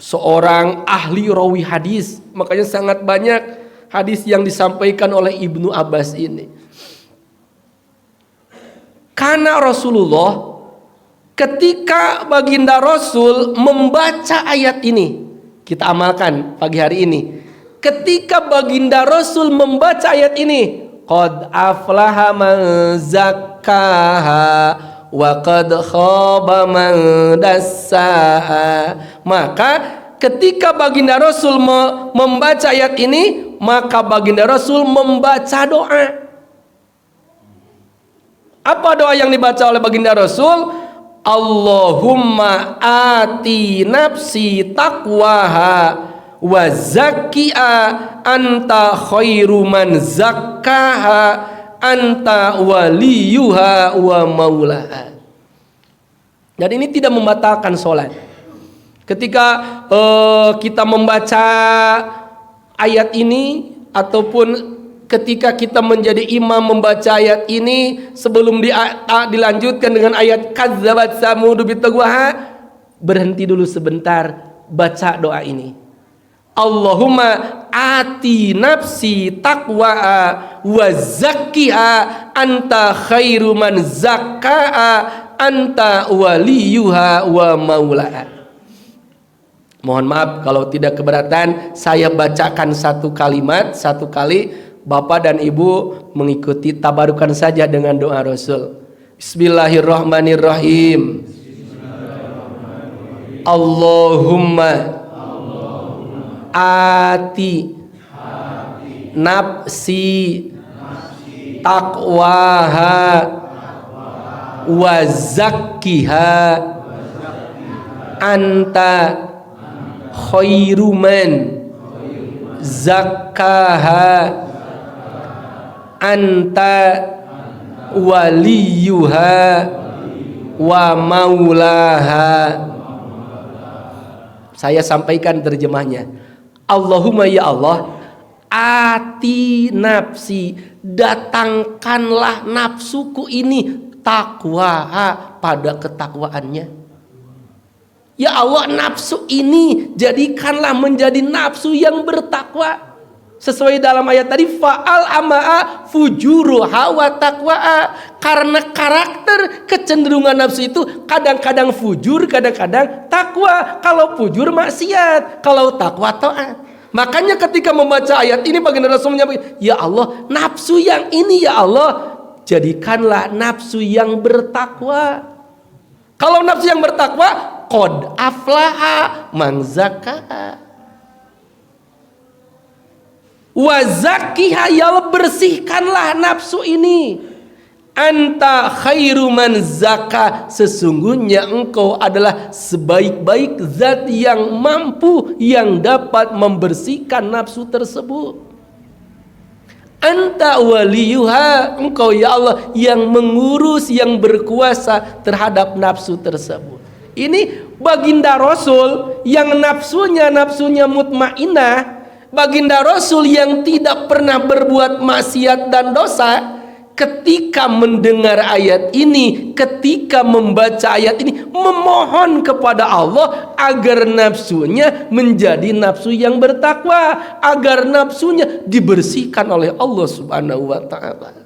seorang ahli rawi hadis, makanya sangat banyak hadis yang disampaikan oleh Ibnu Abbas ini. Karena Rasulullah, ketika baginda Rasul membaca ayat ini, kita amalkan pagi hari ini. Ketika baginda Rasul membaca ayat ini, qad aflaha man zakkaha wa qad khaba man dassaha, maka ketika baginda Rasul membaca ayat ini, maka baginda Rasul membaca doa. Apa doa yang dibaca oleh baginda Rasul? Allahumma ati nafsi taqwaha wa zakkiha anta khairu man zakkaha anta waliyuha wa maulaha. Dan ini tidak membatalkan sholat. Ketika kita membaca ayat ini, ataupun ketika kita menjadi imam membaca ayat ini, sebelum dilanjutkan dengan ayat kadzabat samud bitaqwaha, berhenti dulu sebentar, baca doa ini. Allahumma ati nafsi taqwaha wa zakkiha anta khairu man zakkaha anta waliyuha wa maulaha. Mohon maaf kalau tidak keberatan, saya bacakan satu kalimat, satu kali, Bapak dan Ibu mengikuti, tabarukan saja dengan doa Rasul. Bismillahirrahmanirrahim. Allahumma ati nafsi taqwaha wa zakkiha anta khairu man zakkaha anta waliyuha wa maulaha. Saya sampaikan terjemahnya. Allahumma ya Allah, ati nafsi, datangkanlah nafsuku ini taqwaha, pada ketakwaannya. Ya Allah, nafsu ini jadikanlah menjadi nafsu yang bertakwa. Sesuai dalam ayat tadi, fa'al ama'a fujuruha wa taqwa'a. Karena karakter kecenderungan nafsu itu kadang-kadang fujur, kadang-kadang takwa. Kalau fujur maksiat, kalau takwa taat. Makanya ketika membaca ayat ini, baginda Rasul menyampaikan, ya Allah, nafsu yang ini ya Allah, jadikanlah nafsu yang bertakwa. Kalau nafsu yang bertakwa, qad aflaha man zakkaha wa zakkiha, ya Allah, bersihkanlah nafsu ini. Anta khairu man zakka, sesungguhnya engkau adalah sebaik-baik zat yang mampu, yang dapat membersihkan nafsu tersebut. Anta waliyuha, engkau ya Allah yang mengurus, yang berkuasa terhadap nafsu tersebut. Ini baginda Rasul yang nafsunya mutmainnah, baginda Rasul yang tidak pernah berbuat maksiat dan dosa. ketika mendengar ayat ini, ketika membaca ayat ini, memohon kepada Allah agar nafsunya menjadi nafsu yang bertakwa, agar nafsunya dibersihkan oleh Allah Subhanahu wa taala.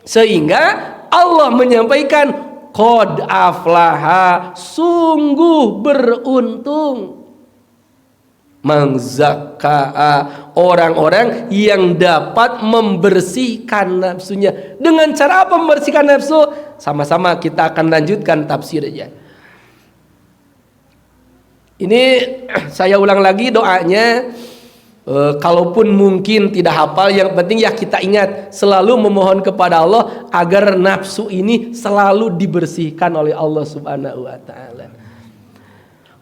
Sehingga Allah menyampaikan qad aflaha, sungguh beruntung, man zakkaha, orang-orang yang dapat membersihkan nafsunya. Dengan cara apa membersihkan nafsu? Sama-sama kita akan lanjutkan tafsirnya. Ini saya ulang lagi doanya. Kalaupun mungkin tidak hafal, yang penting ya kita ingat selalu memohon kepada Allah agar nafsu ini selalu dibersihkan oleh Allah Subhanahu wa taala.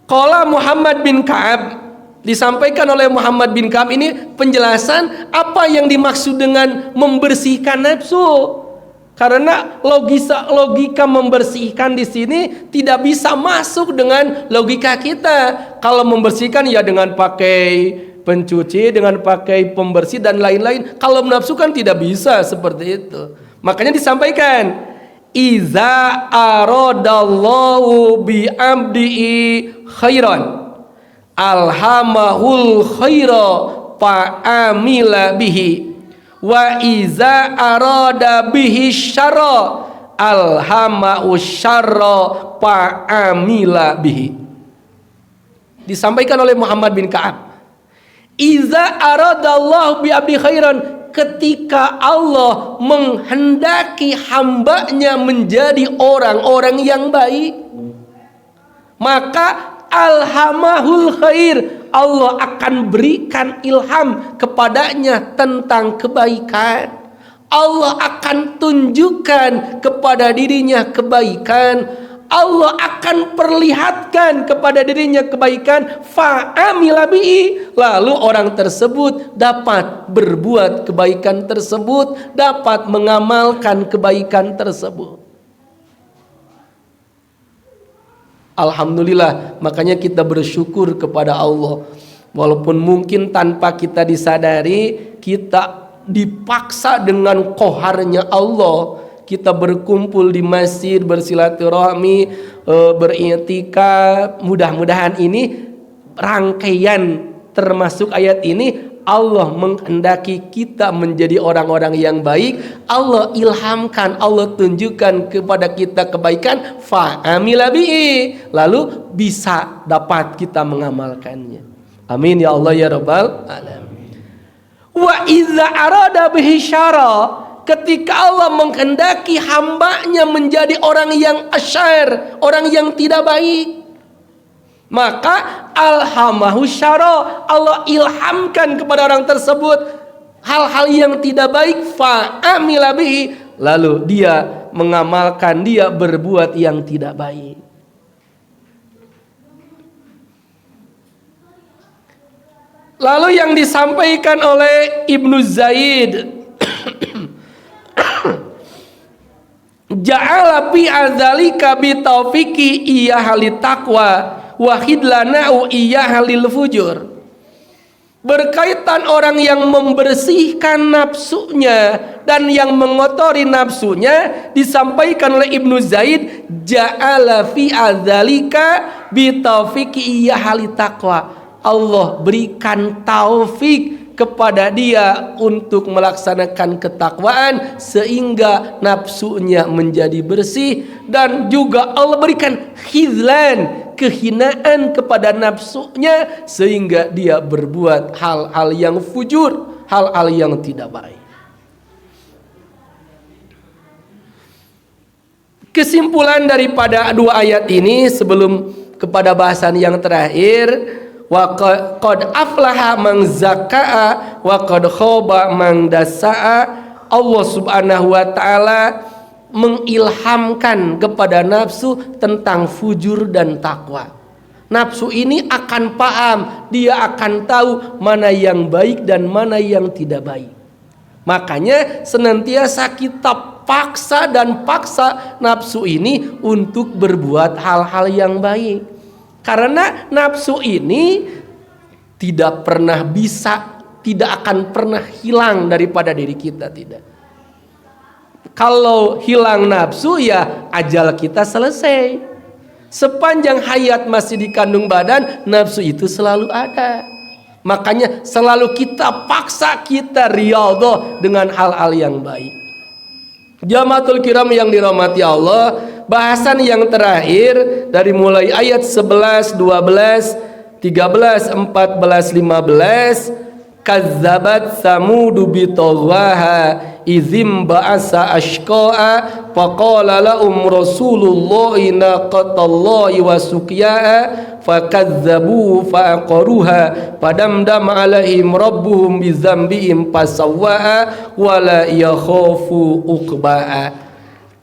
Qala Muhammad bin Ka'ab, disampaikan oleh Muhammad bin Ka'ab ini penjelasan apa yang dimaksud dengan membersihkan nafsu. Karena logika membersihkan di sini tidak bisa masuk dengan logika kita. Kalau membersihkan ya dengan pakai pencuci, dengan pakai pembersih dan lain-lain. Kalau menafsukan tidak bisa seperti itu. Makanya disampaikan, iza aradallahu bi abdihi khairan alhamahul khaira fa'amila bihi, wa iza arada bihi syarra alhamahu syarra fa'amila bihi. Disampaikan oleh Muhammad bin Ka'ab, iza aradallahu bi abdi khairan, ketika Allah menghendaki hambanya menjadi orang-orang yang baik, maka alhamahul khair, Allah akan berikan ilham kepadanya tentang kebaikan. Allah akan tunjukkan kepada dirinya kebaikan. Allah akan perlihatkan kepada dirinya kebaikan, fa'amila bihi, lalu orang tersebut dapat berbuat kebaikan tersebut, dapat mengamalkan kebaikan tersebut. Alhamdulillah, makanya kita bersyukur kepada Allah. Walaupun mungkin tanpa kita disadari, kita dipaksa dengan qoharnya Allah. Kita berkumpul di masjid, bersilaturahmi, beriktikaf. Mudah-mudahan ini rangkaian termasuk ayat ini. Allah menghendaki kita menjadi orang-orang yang baik. Allah ilhamkan, Allah tunjukkan kepada kita kebaikan, fa'amila bihi, lalu bisa dapat kita mengamalkannya. Amin ya Allah ya Rabbal alamin. Wa iza arada bihi syara, ketika Allah menghendaki hambanya menjadi orang yang asyar, orang yang tidak baik, maka alhamahu syara, Allah ilhamkan kepada orang tersebut hal-hal yang tidak baik, fa'amila bihi, lalu dia mengamalkan, dia berbuat yang tidak baik. Lalu yang disampaikan oleh Ibnu Zaid, ja'ala fi adzalika bi taufiqi iya halit taqwa wa khidlana'u iya halil fujur. Berkaitan orang yang membersihkan nafsunya dan yang mengotori nafsunya, disampaikan oleh Ibnu Zaid, ja'ala fi adzalika bi taufiqi iya halit taqwa. Allah berikan taufik kepada dia untuk melaksanakan ketakwaan sehingga nafsunya menjadi bersih, dan juga Allah berikan khizlan, kehinaan kepada nafsunya sehingga dia berbuat hal-hal yang fujur, hal-hal yang tidak baik. Kesimpulan daripada dua ayat ini sebelum kepada bahasan yang terakhir, wa qad aflaha man zakka'a wa qad khaba man dassa'a. Allah Subhanahu wa taala mengilhamkan kepada nafsu tentang fujur dan takwa. Nafsu ini akan paham, dia akan tahu mana yang baik dan mana yang tidak baik. Makanya senantiasa kita paksa dan paksa nafsu ini untuk berbuat hal-hal yang baik. Karena nafsu ini tidak pernah bisa, tidak akan pernah hilang daripada diri kita, tidak. Kalau hilang nafsu ya ajal kita selesai. Sepanjang hayat masih di kandung badan, nafsu itu selalu ada. Makanya selalu kita paksa, kita riyadhah dengan hal-hal yang baik. Jamaatul kiram yang dirahmati Allah, bahasan yang terakhir dari mulai ayat 11, 12, 13, 14, 15. Kazzabat samudu bitaghaha izim ba'asa ashqa'a faqala lahum rasulullahi naqatallahi wa suqya'a fakazzabu fa'aqaruha padamdam alaihim rabbuhum bizambihim fasawwa'a wala yakhafu uqba'a.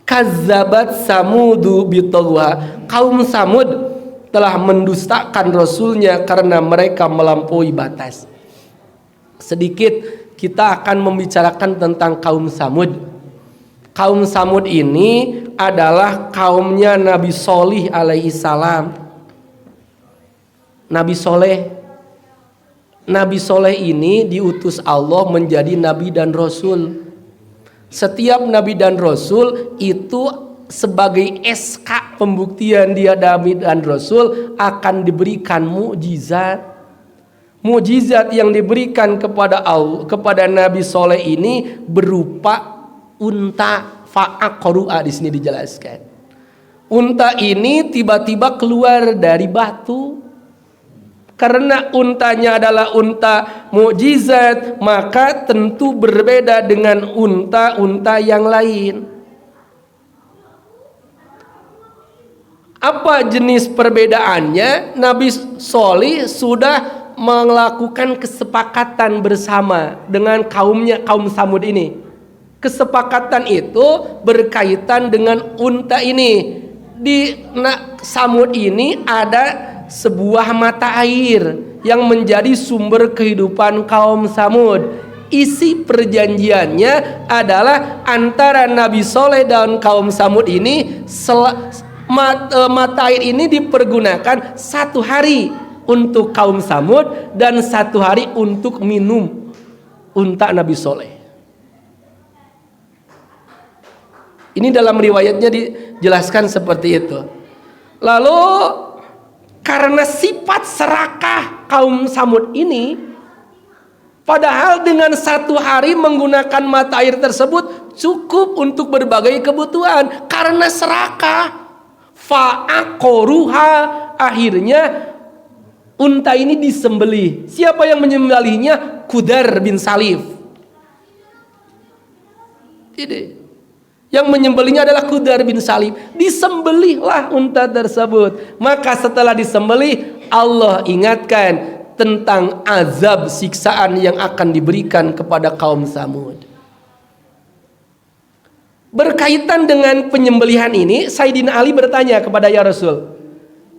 Kazzabat samudu bitaghaha, kaum Samud telah mendustakan rasulnya karena mereka melampaui batas. Sedikit kita akan membicarakan tentang kaum Samud. Kaum Samud ini adalah kaumnya Nabi Sholih alaihi salam. Nabi Soleh ini diutus Allah menjadi nabi dan rasul. Setiap nabi dan rasul itu sebagai SK pembuktian dia nabi dan rasul akan diberikan mukjizat. Mukjizat yang diberikan kepada Nabi Soleh ini berupa unta, fa'aqru'a di sini dijelaskan. Unta ini tiba-tiba keluar dari batu. Karena untanya adalah unta mukjizat, maka tentu berbeda dengan unta-unta yang lain. Apa jenis perbedaannya? Nabi Soleh sudah melakukan kesepakatan bersama dengan kaum Samud ini. Kesepakatan itu berkaitan dengan unta ini. Di Samud ini ada sebuah mata air yang menjadi sumber kehidupan kaum Samud. Isi perjanjiannya adalah antara Nabi Soleh dan kaum Samud ini, mata air ini dipergunakan 1 hari untuk kaum Samud dan 1 hari untuk minum unta Nabi Soleh. Ini dalam riwayatnya dijelaskan seperti itu. Lalu karena sifat serakah kaum Samud ini, padahal dengan 1 hari menggunakan mata air tersebut cukup untuk berbagai kebutuhan, karena serakah, fa'aqaruha, akhirnya unta ini disembelih. Siapa yang menyembelihnya? Qudar bin Salif. Tidak. Yang menyembelihnya adalah Qudar bin Salif. Disembelihlah unta tersebut. Maka setelah disembelih, Allah ingatkan tentang azab siksaan yang akan diberikan kepada kaum Samud. Berkaitan dengan penyembelihan ini, Sayyidina Ali bertanya kepada ya Rasul,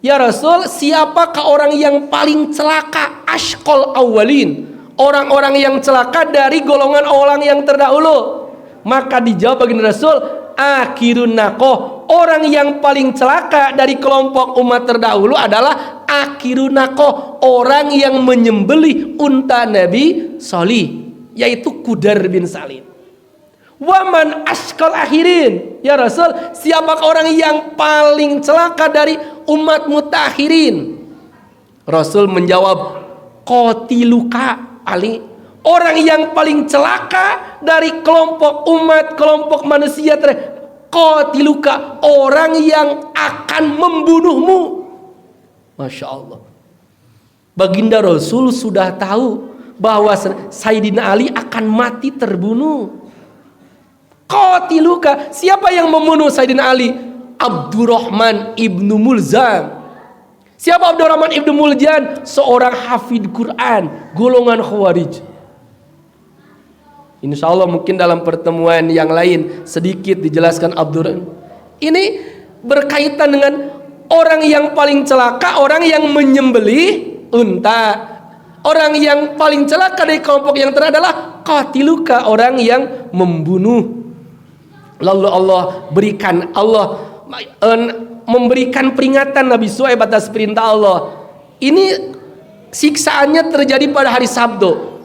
"Ya Rasul, siapakah orang yang paling celaka? Ashqal awwalin, orang-orang yang celaka dari golongan orang yang terdahulu." Maka dijawab baginda Rasul, "Akhirun naqah, orang yang paling celaka dari kelompok umat terdahulu adalah akhirun naqah, orang yang menyembelih unta Nabi Sholih, yaitu Qudar bin Salif." "Waman ashqal akhirin, ya Rasul, siapakah orang yang paling celaka dari umat mutakhirin?" Rasul menjawab, "Qatiluka Ali, orang yang paling celaka dari kelompok umat, kelompok manusia qatiluka, orang yang akan membunuhmu." Masya Allah. Baginda Rasul sudah tahu bahwa Sayyidina Ali akan mati terbunuh. Qatiluka, siapa yang membunuh Sayyidina Ali? Abdurrahman ibnu Mulzam. Siapa Abdurrahman ibnu Mulzam? Seorang hafid Quran, golongan Khawarij. Insya Allah mungkin dalam pertemuan yang lain sedikit dijelaskan Abdurrahman. Ini berkaitan dengan orang yang paling celaka, orang yang menyembelih unta. Orang yang paling celaka dari kelompok yang terakhir adalah qatiluka, orang yang membunuh. Lalu Allah memberikan peringatan Nabi Syuaib atas perintah Allah. Ini siksaannya terjadi pada hari Sabtu.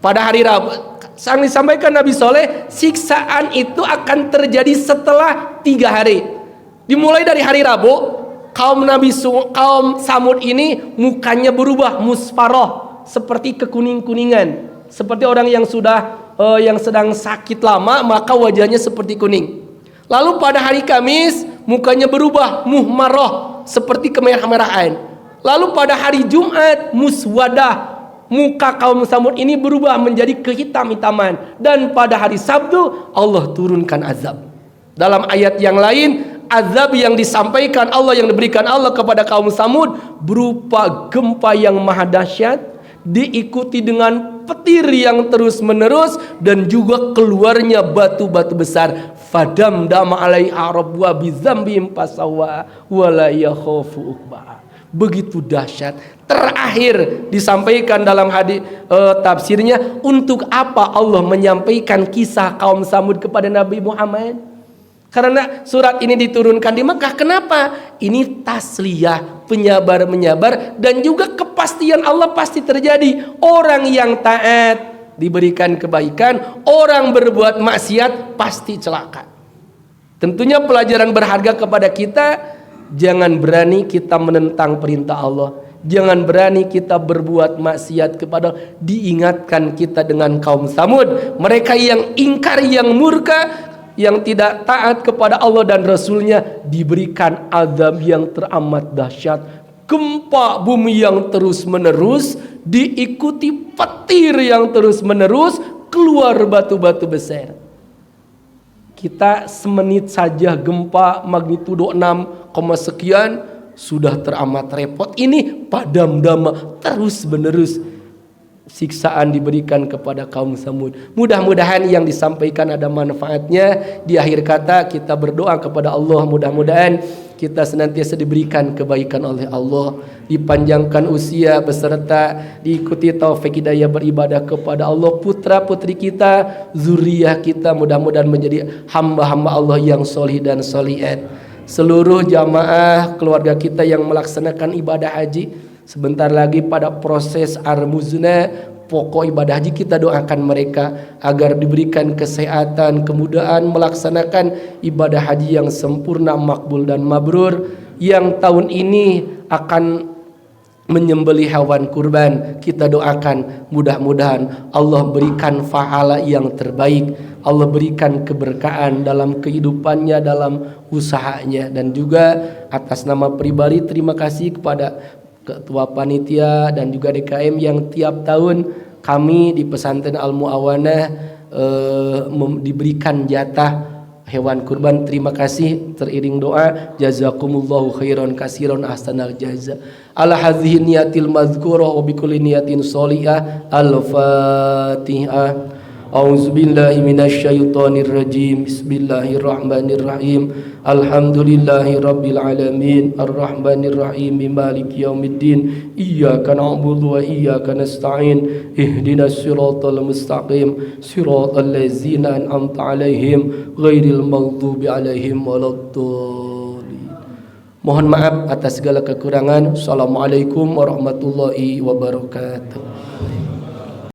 pada hari Rabu. Sang disampaikan Nabi Soleh, siksaan itu akan terjadi setelah 3 hari. Dimulai dari hari Rabu, kaum Samud ini mukanya berubah musfaroh, seperti kekuning-kuningan, seperti orang yang sedang sakit lama, maka wajahnya seperti kuning. Lalu pada hari Kamis mukanya berubah muhmaroh, seperti kemerah-merahan. Lalu pada hari Jumat muswadah, muka kaum Samud ini berubah menjadi kehitam-hitaman. Dan pada hari Sabtu Allah turunkan azab. Dalam ayat yang lain, azab yang disampaikan Allah, yang diberikan Allah kepada kaum Samud berupa gempa yang maha dahsyat, diikuti dengan petir yang terus menerus, dan juga keluarnya batu-batu besar. Fadam dama alaiha rabbuha bizambihim fasawa wala yakhafu uqbaha. Begitu dahsyat. Terakhir disampaikan dalam hadis tafsirnya, untuk apa Allah menyampaikan kisah kaum Samud kepada Nabi Muhammad? Karena surat ini diturunkan di Mekah. Kenapa? Ini tasliyah, penyabar-menyabar, dan juga kepastian Allah pasti terjadi. Orang yang taat diberikan kebaikan, orang berbuat maksiat pasti celaka. Tentunya pelajaran berharga kepada kita, jangan berani kita menentang perintah Allah. Jangan berani kita berbuat maksiat kepada. Diingatkan kita dengan kaum Samud, mereka yang ingkar, yang murka, yang tidak taat kepada Allah dan Rasulnya, diberikan azab yang teramat dahsyat. Gempa bumi yang terus menerus, diikuti petir yang terus menerus, keluar batu-batu besar. Kita semenit saja gempa magnitudo 6, sekian sudah teramat repot. Ini padam dama terus menerus. Siksaan diberikan kepada kaum Samud. Mudah-mudahan yang disampaikan ada manfaatnya. Di akhir kata kita berdoa kepada Allah, mudah-mudahan kita senantiasa diberikan kebaikan oleh Allah, dipanjangkan usia beserta diikuti taufik hidayah beribadah kepada Allah. Putra putri kita, zuriyah kita mudah-mudahan menjadi hamba-hamba Allah yang solih dan solihat. Seluruh jamaah keluarga kita yang melaksanakan ibadah haji, sebentar lagi pada proses armuzna, pokok ibadah haji, kita doakan mereka agar diberikan kesehatan, kemudahan melaksanakan ibadah haji yang sempurna, makbul dan mabrur. Yang tahun ini akan menyembelih hewan kurban, kita doakan mudah-mudahan Allah berikan pahala yang terbaik, Allah berikan keberkahan dalam kehidupannya, dalam usahanya. Dan juga atas nama pribadi terima kasih kepada Ketua Panitia dan juga DKM yang tiap tahun kami di Pesantren Al-Mu'awanah diberikan jatah hewan kurban. Terima kasih, teriring doa jazakumullahu khairan kasiron ahsanal jaza ala hadhihi niyatil mazkurah wa bikulli niyatin sholihah. Al-Fatihah. A'udzubillahi minasyaitonir rajim. Bismillahirrahmanirrahim. Alhamdulillahi rabbil alamin, arrahmanir rahim, maliki yaumiddin. Iyyaka na'budu wa iyyaka nasta'in. Ihdinas siratal mustaqim, siratal ladzina an'amta 'alaihim ghairil maghdubi 'alaihim waladdallin. Mohon maaf atas segala kekurangan. Assalamualaikum warahmatullahi wabarakatuh.